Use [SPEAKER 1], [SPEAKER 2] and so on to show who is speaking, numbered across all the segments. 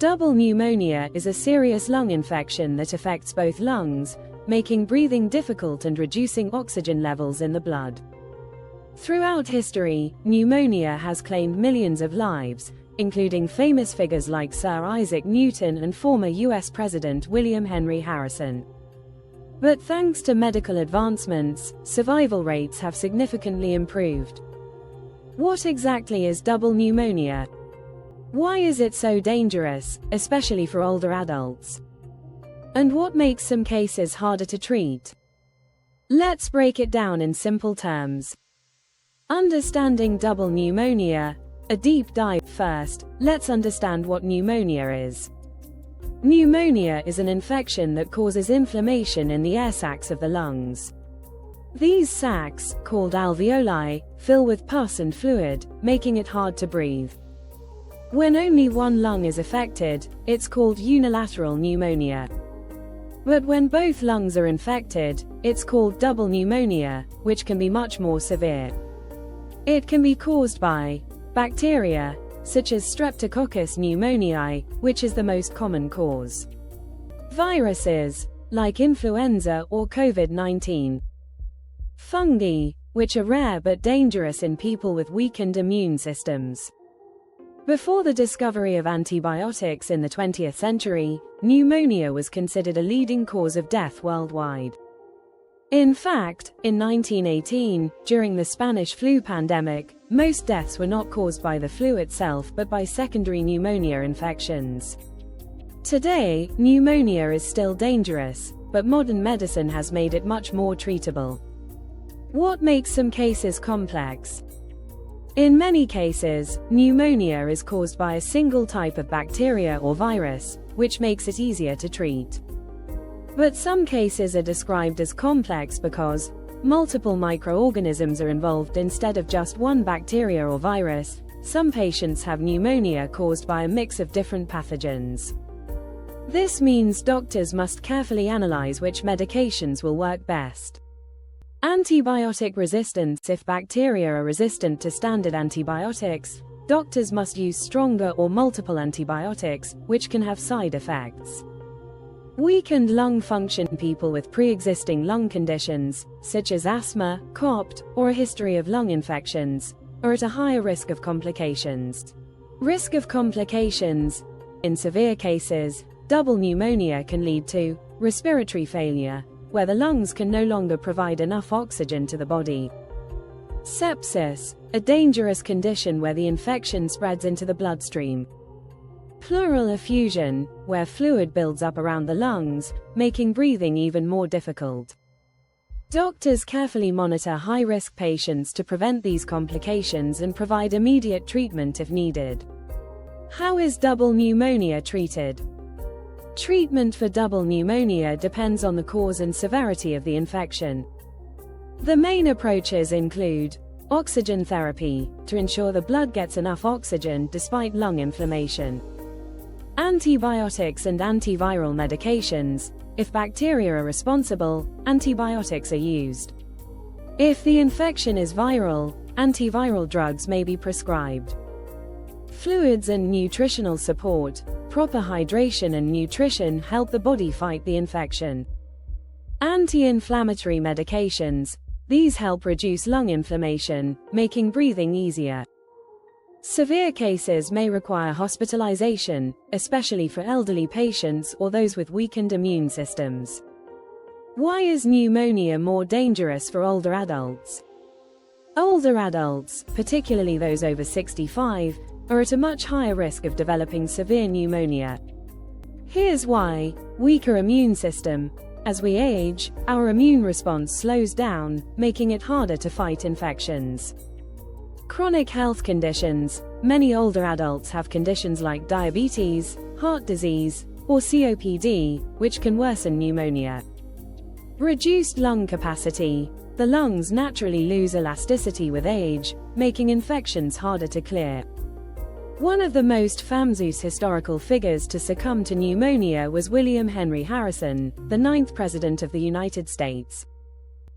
[SPEAKER 1] Double pneumonia is a serious lung infection that affects both lungs, making breathing difficult and reducing oxygen levels in the blood. Throughout history, pneumonia has claimed millions of lives, including famous figures like Sir Isaac Newton and former US President William Henry Harrison. But thanks to medical advancements, survival rates have significantly improved. What exactly is double pneumonia? Why is it so dangerous, especially for older adults? And what makes some cases harder to treat? Let's break it down in simple terms. Understanding double pneumonia, a deep dive. First, let's understand what pneumonia is. Pneumonia is an infection that causes inflammation in the air sacs of the lungs. These sacs, called alveoli, fill with pus and fluid, making it hard to breathe. When only one lung is affected, it's called unilateral pneumonia. But when both lungs are infected, it's called double pneumonia, which can be much more severe. It can be caused by bacteria, such as Streptococcus pneumoniae, which is the most common cause. Viruses, like influenza or COVID-19. Fungi, which are rare but dangerous in people with weakened immune systems. Before the discovery of antibiotics in the 20th century, pneumonia was considered a leading cause of death worldwide. In fact, in 1918, during the Spanish flu pandemic, most deaths were not caused by the flu itself but by secondary pneumonia infections. Today, pneumonia is still dangerous, but modern medicine has made it much more treatable. What makes some cases complex? In many cases, pneumonia is caused by a single type of bacteria or virus, which makes it easier to treat. But some cases are described as complex because multiple microorganisms are involved instead of just one bacteria or virus. Some patients have pneumonia caused by a mix of different pathogens. This means doctors must carefully analyze which medications will work best. Antibiotic resistance. If bacteria are resistant to standard antibiotics, doctors must use stronger or multiple antibiotics, which can have side effects. Weakened lung function. People with pre-existing lung conditions, such as asthma, COPD, or a history of lung infections, are at a higher risk of complications. Risk of complications. In severe cases, double pneumonia can lead to respiratory failure, where the lungs can no longer provide enough oxygen to the body. Sepsis, a dangerous condition where the infection spreads into the bloodstream. Pleural effusion, where fluid builds up around the lungs, making breathing even more difficult. Doctors carefully monitor high-risk patients to prevent these complications and provide immediate treatment if needed. How is double pneumonia treated? Treatment for double pneumonia depends on the cause and severity of the infection. The main approaches include oxygen therapy, to ensure the blood gets enough oxygen despite lung inflammation. Antibiotics and antiviral medications. If bacteria are responsible, antibiotics are used. If the infection is viral, antiviral drugs may be prescribed. Fluids and nutritional support. Proper hydration and nutrition help the body fight the infection. Anti-inflammatory medications. These help reduce lung inflammation, making breathing easier. Severe cases may require hospitalization, especially for elderly patients or those with weakened immune systems. Why is pneumonia more dangerous for older adults? Older adults, particularly those over 65, are at a much higher risk of developing severe pneumonia. Here's why. Weaker immune system. As we age, our immune response slows down, making it harder to fight infections. Chronic health conditions. Many older adults have conditions like diabetes, heart disease, or COPD, which can worsen pneumonia. Reduced lung capacity. The lungs naturally lose elasticity with age, making infections harder to clear. One of the most famous historical figures to succumb to pneumonia was William Henry Harrison, the 9th President of the United States.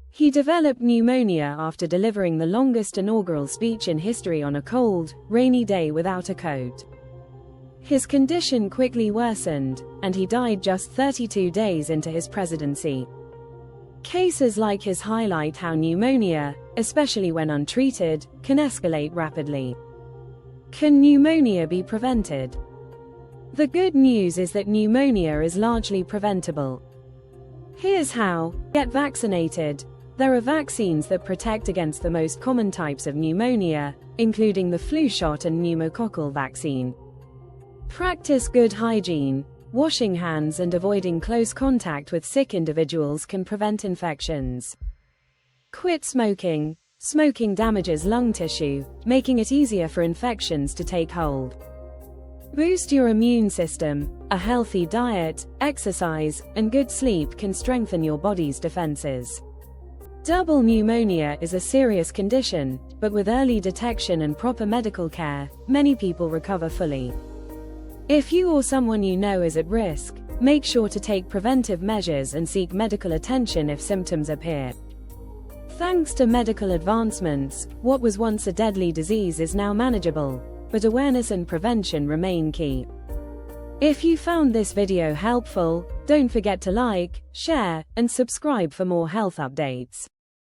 [SPEAKER 1] He developed pneumonia after delivering the longest inaugural speech in history on a cold, rainy day without a coat. His condition quickly worsened, and he died just 32 days into his presidency. Cases like his highlight how pneumonia, especially when untreated, can escalate rapidly. Can pneumonia be prevented? The good news is that pneumonia is largely preventable. Here's how: get vaccinated. There are vaccines that protect against the most common types of pneumonia, including the flu shot and pneumococcal vaccine. Practice good hygiene. Washing hands and avoiding close contact with sick individuals can prevent infections. Quit smoking. Smoking damages lung tissue, making it easier for infections to take hold. Boost your immune system. A healthy diet, exercise, and good sleep can strengthen your body's defenses. Double pneumonia is a serious condition, but with early detection and proper medical care, many people recover fully. If you or someone you know is at risk, make sure to take preventive measures and seek medical attention if symptoms appear. Thanks to medical advancements, what was once a deadly disease is now manageable, but awareness and prevention remain key. If you found this video helpful, don't forget to like, share, and subscribe for more health updates.